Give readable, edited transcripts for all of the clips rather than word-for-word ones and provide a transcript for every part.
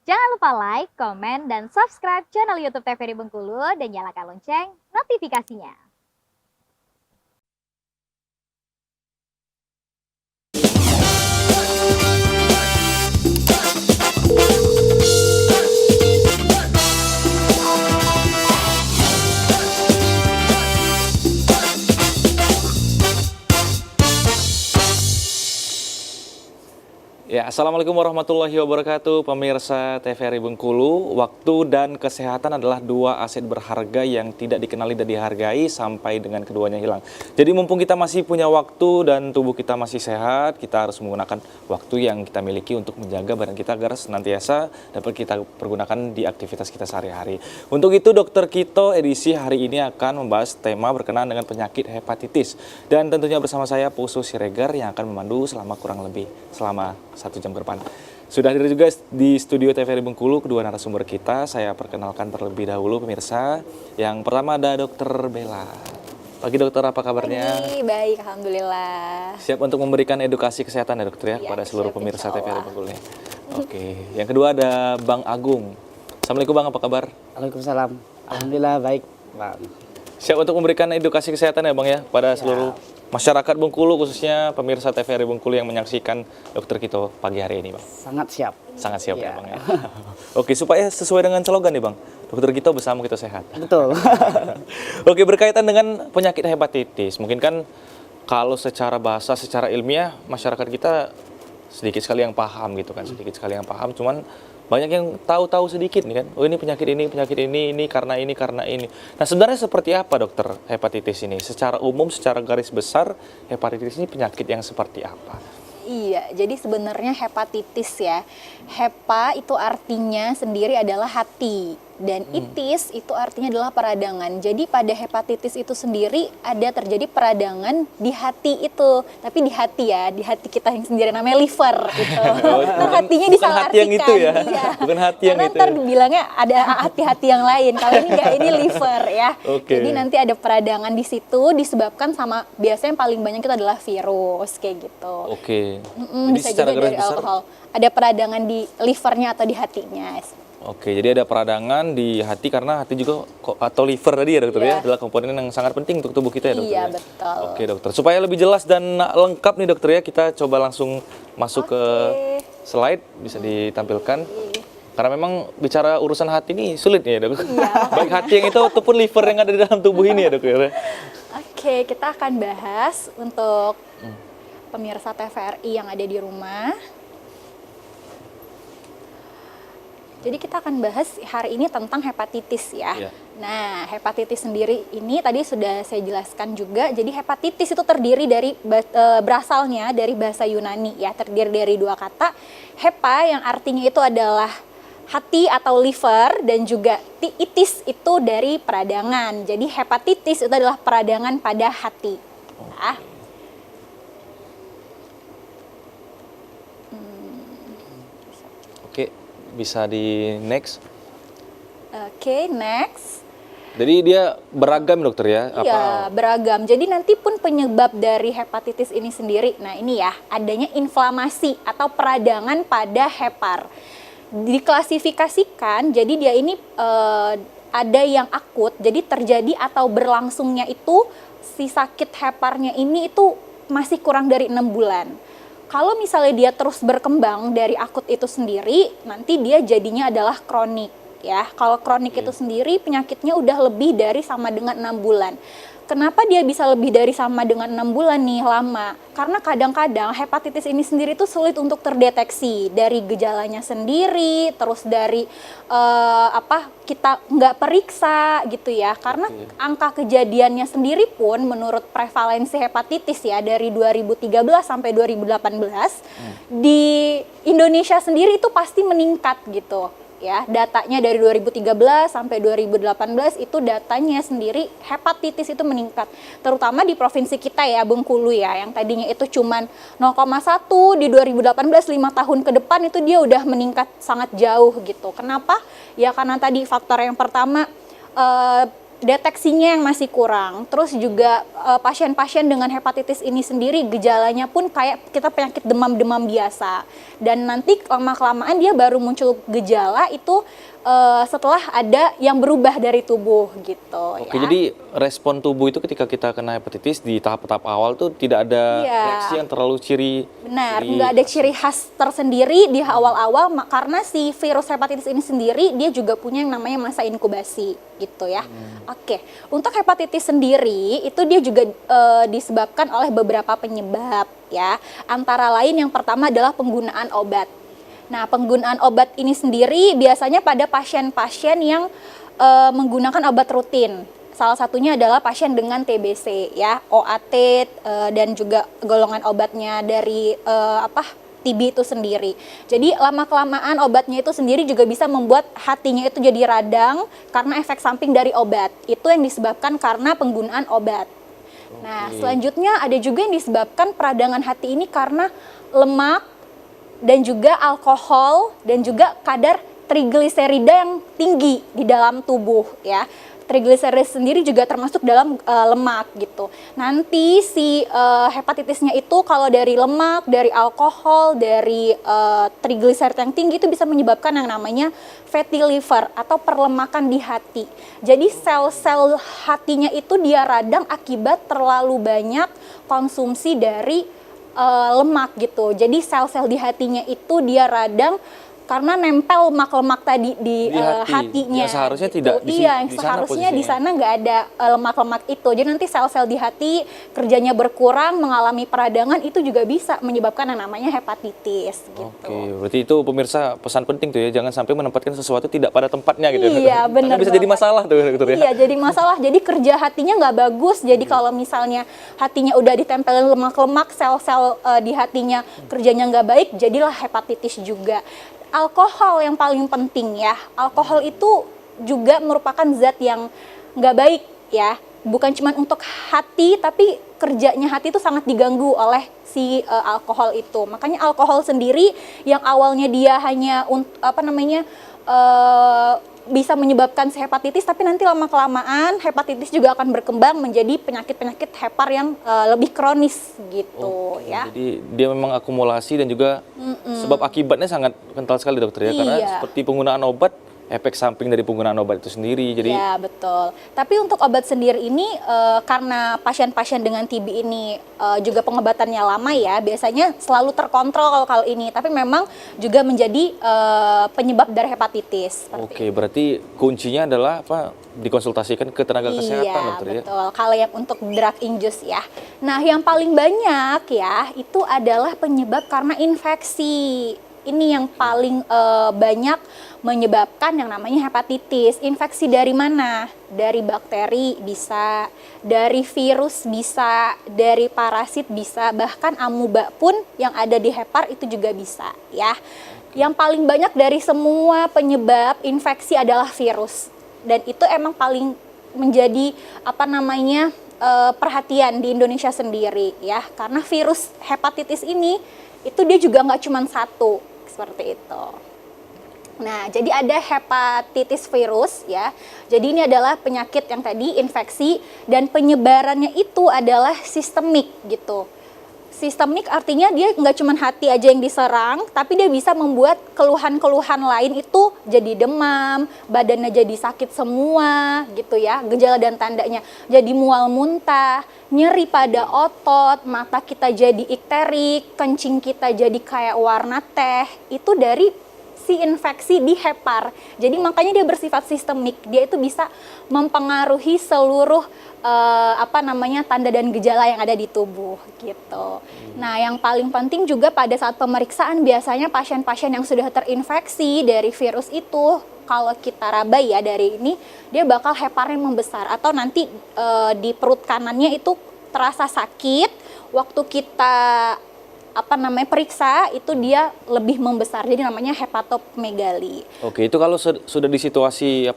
Jangan lupa like, komen, dan subscribe channel YouTube TVRI Bengkulu dan nyalakan lonceng notifikasinya. Ya, Assalamualaikum warahmatullahi wabarakatuh, pemirsa TVRI Bengkulu. Waktu dan kesehatan adalah dua aset berharga yang tidak dikenali dan dihargai sampai dengan keduanya hilang. Jadi mumpung kita masih punya waktu dan tubuh kita masih sehat, kita harus menggunakan waktu yang kita miliki untuk menjaga badan kita agar senantiasa dapat kita pergunakan di aktivitas kita sehari-hari. Untuk itu, Dokter Kito edisi hari ini akan membahas tema berkenaan dengan penyakit hepatitis. Dan tentunya bersama saya, Pusu Siregar, yang akan memandu selama kurang lebih 1 jam ke depan. Sudah hadir juga di studio TVRI Bengkulu kedua narasumber kita. Saya perkenalkan terlebih dahulu pemirsa. Yang pertama ada Dokter Bella. Pagi dokter, apa kabarnya? Pagi, baik, alhamdulillah. Siap untuk memberikan edukasi kesehatan ya dokter ya, Ya, pada seluruh siap, pemirsa insya TVRI Allah. Bengkulu. Oke, yang kedua ada Bang Agung. Assalamualaikum Bang, apa kabar? Waalaikumsalam. Alhamdulillah baik, Bang. Siap untuk memberikan edukasi kesehatan ya Bang ya, pada seluruh masyarakat Bengkulu, khususnya pemirsa TVRI Bengkulu yang menyaksikan Dokter Kito pagi hari ini Bang. Sangat siap. Sangat siap ya Iya. Bang ya. Oke, supaya sesuai dengan slogan nih Bang, Dokter Kito bersama kita sehat. Betul. Oke, berkaitan dengan penyakit hepatitis, mungkin kan kalau secara bahasa, secara ilmiah, masyarakat kita sedikit sekali yang paham gitu kan, sedikit sekali yang paham, cuman banyak yang tahu-tahu sedikit nih kan, oh ini penyakit ini karena ini, karena ini. Nah sebenarnya seperti apa dokter hepatitis ini? Secara umum, secara garis besar, hepatitis ini penyakit yang seperti apa? Iya, jadi sebenarnya hepatitis ya. Hepa itu artinya sendiri adalah hati dan itis itu artinya adalah peradangan. Jadi pada hepatitis itu sendiri ada terjadi peradangan di hati itu. Tapi di hati ya, di hati kita yang sendiri namanya liver gitu. Ntar hatinya bukan disalahartikan. hati yang itu ya? Iya. Bukan hati yang Karena itu ntar ya? dibilangnya ada hati-hati yang lain. Kalau ini enggak, ini liver ya. Oke. Jadi nanti ada peradangan di situ disebabkan sama biasanya yang paling banyak itu adalah virus kayak gitu. Oke. Bisa juga dari alkohol. Ada peradangan di livernya atau di hatinya. Oke, jadi ada peradangan di hati karena hati juga atau liver tadi ya dokter ya, Iya. adalah komponen yang sangat penting untuk tubuh kita ya dokter Iya, ya? betul. Oke dokter, supaya lebih jelas dan lengkap nih dokter ya, kita coba langsung masuk ke slide, bisa ditampilkan. Karena memang bicara urusan hati ini sulit ya dok. Iya. Baik hati yang itu ataupun liver yang ada di dalam tubuh ini ya dokter. Oke, kita akan bahas untuk pemirsa TVRI yang ada di rumah. Jadi kita akan bahas hari ini tentang hepatitis ya. Iya. Nah, hepatitis sendiri ini tadi sudah saya jelaskan juga. Jadi hepatitis itu terdiri dari berasalnya dari bahasa Yunani ya, terdiri dari dua kata. Hepa yang artinya itu adalah hati atau liver dan juga itis itu dari peradangan. Jadi hepatitis itu adalah peradangan pada hati. Nah, Oke, bisa di next. Oke, next. Jadi dia beragam dokter ya? Iya, beragam. Jadi nanti pun penyebab dari hepatitis ini sendiri, nah ini ya, adanya inflamasi atau peradangan pada hepar. Diklasifikasikan, jadi dia ini ada yang akut, jadi terjadi atau berlangsungnya itu si sakit heparnya ini itu masih kurang dari 6 bulan. Kalau misalnya dia terus berkembang dari akut itu sendiri, nanti dia jadinya adalah kronik ya. Kalau kronik itu sendiri penyakitnya udah lebih dari sama dengan 6 bulan. Kenapa dia bisa lebih dari sama dengan 6 bulan nih lama? Karena kadang-kadang hepatitis ini sendiri tuh sulit untuk terdeteksi dari gejalanya sendiri, terus dari kita nggak periksa gitu ya. Karena angka kejadiannya sendiri pun menurut prevalensi hepatitis ya dari 2013 sampai 2018 di Indonesia sendiri itu pasti meningkat gitu. Ya, datanya dari 2013 sampai 2018 itu datanya sendiri hepatitis itu meningkat. Terutama di provinsi kita ya, Bengkulu ya, yang tadinya itu cuman 0,1 di 2018 5 tahun ke depan itu dia udah meningkat sangat jauh gitu. Kenapa? Ya karena tadi faktor yang pertama deteksinya yang masih kurang. Terus juga pasien-pasien dengan hepatitis ini sendiri gejalanya pun kayak kita penyakit demam-demam biasa. Dan nanti lama-kelamaan dia baru muncul gejala itu setelah ada yang berubah dari tubuh gitu. Oke, ya. jadi respon tubuh itu ketika kita kena hepatitis di tahap-tahap awal tuh tidak ada Iya. reaksi yang terlalu Benar, nggak ada ciri khas tersendiri di awal-awal karena si virus hepatitis ini sendiri dia juga punya yang namanya masa inkubasi gitu ya. Oke, untuk hepatitis sendiri itu dia juga disebabkan oleh beberapa penyebab ya. Antara lain yang pertama adalah penggunaan obat. Nah, penggunaan obat ini sendiri biasanya pada pasien-pasien yang menggunakan obat rutin. Salah satunya adalah pasien dengan TBC ya, OAT dan juga golongan obatnya dari TB itu sendiri. Jadi lama-kelamaan obatnya itu sendiri juga bisa membuat hatinya itu jadi radang karena efek samping dari obat. Itu yang disebabkan karena penggunaan obat. Nah, selanjutnya ada juga yang disebabkan peradangan hati ini karena lemak dan juga alkohol dan juga kadar trigliserida yang tinggi di dalam tubuh ya. Trigliserida sendiri juga termasuk dalam lemak gitu. Nanti si hepatitisnya itu kalau dari lemak, dari alkohol, dari trigliserida yang tinggi itu bisa menyebabkan yang namanya fatty liver atau perlemakan di hati. Jadi sel-sel hatinya itu dia radang akibat terlalu banyak konsumsi dari lemak gitu. Jadi sel-sel di hatinya itu dia radang karena nempel lemak-lemak tadi di hatinya. Yang seharusnya gitu. tidak Iya, yang seharusnya di sana nggak ada lemak-lemak itu. Jadi nanti sel-sel di hati kerjanya berkurang, mengalami peradangan, itu juga bisa menyebabkan yang namanya hepatitis. Gitu. Oke, berarti itu pemirsa pesan penting tuh ya, jangan sampai menempatkan sesuatu tidak pada tempatnya gitu. Iya, benar. Karena bisa jadi masalah tuh dokter ya. Iya, jadi masalah. Jadi kerja hatinya nggak bagus. Jadi kalau misalnya hatinya udah ditempelin lemak-lemak, sel-sel di hatinya kerjanya nggak baik, jadilah hepatitis juga. Alkohol yang paling penting ya. Alkohol itu juga merupakan zat yang nggak baik ya. Bukan cuma untuk hati, tapi kerjanya hati itu sangat diganggu oleh si alkohol itu. Makanya alkohol sendiri yang awalnya dia hanya bisa menyebabkan hepatitis, tapi nanti lama-kelamaan hepatitis juga akan berkembang menjadi penyakit-penyakit hepar yang lebih kronis gitu ya. Jadi dia memang akumulasi dan juga sebab akibatnya sangat kental sekali dokter ya, karena Iya. seperti penggunaan obat, efek samping dari penggunaan obat itu sendiri. Jadi Ya, betul. Tapi untuk obat sendiri ini karena pasien-pasien dengan TB ini juga pengobatannya lama ya, biasanya selalu terkontrol kalau ini, tapi memang juga menjadi penyebab dari hepatitis. Oke, berarti kuncinya adalah apa? Dikonsultasikan ke tenaga kesehatan dokter ya. Iya, betul. Kalau yang untuk drug induced ya. Nah, yang paling banyak ya itu adalah penyebab karena infeksi. Ini yang paling banyak menyebabkan yang namanya hepatitis. Infeksi dari mana? Dari bakteri bisa, dari virus bisa, dari parasit bisa, bahkan amuba pun yang ada di hepar itu juga bisa ya. Yang paling banyak dari semua penyebab infeksi adalah virus. Dan itu emang paling menjadi perhatian di Indonesia sendiri ya, karena virus hepatitis ini itu dia juga nggak cuma satu seperti itu. Nah, jadi ada hepatitis virus ya. Jadi ini adalah penyakit yang tadi infeksi dan penyebarannya itu adalah sistemik gitu. Sistemik artinya dia nggak cuma hati aja yang diserang, tapi dia bisa membuat keluhan-keluhan lain itu jadi demam, badannya jadi sakit semua gitu ya, gejala dan tandanya. Jadi mual muntah, nyeri pada otot, mata kita jadi ikterik, kencing kita jadi kayak warna teh, itu dari si infeksi di hepar. Jadi makanya dia bersifat sistemik, dia itu bisa mempengaruhi seluruh tanda dan gejala yang ada di tubuh gitu. Nah, yang paling penting juga pada saat pemeriksaan biasanya pasien-pasien yang sudah terinfeksi dari virus itu, kalau kita rabai ya dari ini, dia bakal heparnya membesar atau nanti di perut kanannya itu terasa sakit. Waktu kita periksa itu dia lebih membesar, jadi namanya hepatomegali. Oke, itu kalau sudah di situasi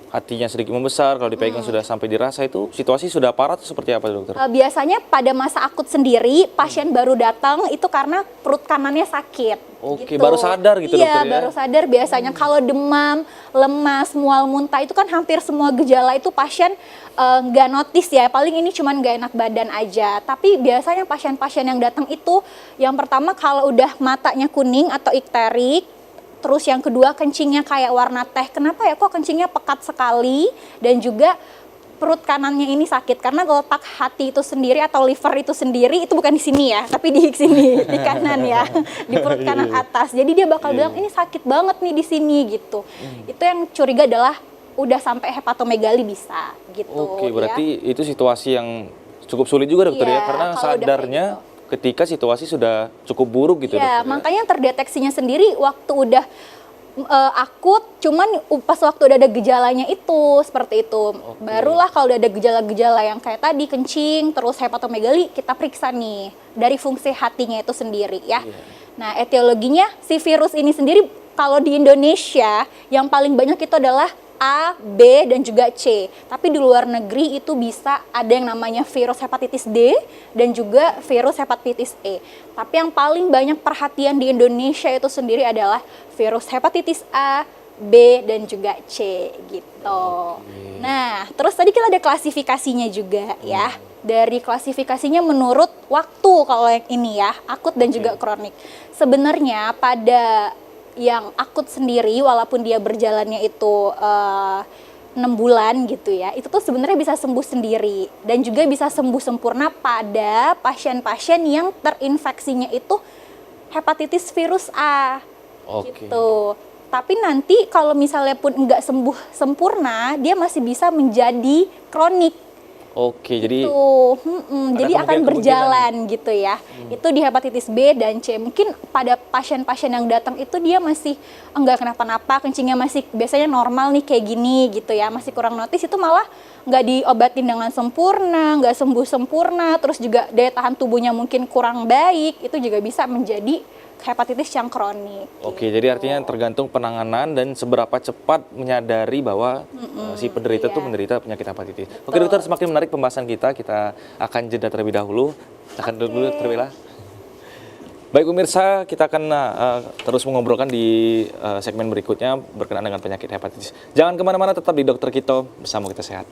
hatinya sedikit membesar, kalau dipegang sudah sampai dirasa, itu situasi sudah parah atau seperti apa dokter? Biasanya pada masa akut sendiri, pasien baru datang itu karena perut kanannya sakit. Oke, baru sadar gitu dokter ya? Iya, baru sadar biasanya. Kalau demam, lemas, mual, muntah itu kan hampir semua gejala itu pasien nggak notice ya. Paling ini cuman nggak enak badan aja. Tapi biasanya pasien-pasien yang datang itu, yang pertama kalau udah matanya kuning atau ikterik, terus yang kedua kencingnya kayak warna teh. Kenapa ya kok kencingnya pekat sekali, dan juga perut kanannya ini sakit karena letak hati itu sendiri atau liver itu sendiri itu bukan di sini ya, tapi di sini, di kanan ya, di perut kanan atas. Jadi dia bakal bilang ini sakit banget nih di sini gitu. Itu yang curiga adalah udah sampai hepatomegali bisa gitu. Oke, berarti itu situasi yang cukup sulit juga dokter Iya, ya, karena kalau udah kayak sadarnya ketika situasi sudah cukup buruk gitu ya, dokter. makanya terdeteksinya sendiri waktu udah akut, cuman pas waktu udah ada gejalanya itu seperti itu. Barulah kalau udah ada gejala-gejala yang kayak tadi kencing, terus hepatomegali, kita periksa nih dari fungsi hatinya itu sendiri ya. Nah, etiologinya si virus ini sendiri kalau di Indonesia yang paling banyak itu adalah A, B, dan juga C. Tapi di luar negeri itu bisa ada yang namanya virus hepatitis D dan juga virus hepatitis E. Tapi yang paling banyak perhatian di Indonesia itu sendiri adalah virus hepatitis A, B, dan juga C gitu. Nah, terus tadi kita ada klasifikasinya juga ya. Dari klasifikasinya menurut waktu kalau yang ini ya, akut dan juga kronik. Sebenarnya pada yang akut sendiri, walaupun dia berjalannya itu 6 bulan gitu ya, itu tuh sebenarnya bisa sembuh sendiri dan juga bisa sembuh sempurna pada pasien-pasien yang terinfeksinya itu hepatitis virus A. Gitu. Tapi nanti kalau misalnya pun enggak sembuh sempurna, dia masih bisa menjadi kronik. Oke, jadi Jadi akan berjalan gitu ya. Itu di hepatitis B dan C. Mungkin pada pasien-pasien yang datang itu dia masih enggak kenapa-napa, kencingnya masih biasanya normal nih kayak gini gitu ya, masih kurang notice, itu malah nggak diobatin dengan sempurna, nggak sembuh sempurna, terus juga daya tahan tubuhnya mungkin kurang baik, itu juga bisa menjadi hepatitis yang kronik. Oke, jadi artinya tergantung penanganan dan seberapa cepat menyadari bahwa si penderita itu menderita penyakit hepatitis. Oke dokter, semakin menarik pembahasan kita akan jeda terlebih dahulu. Akan dulu terlebih. Baik pemirsa, kita akan terus mengobrolkan di segmen berikutnya berkenaan dengan penyakit hepatitis. Jangan kemana-mana, tetap di Dokter Kito, bersama kita sehat.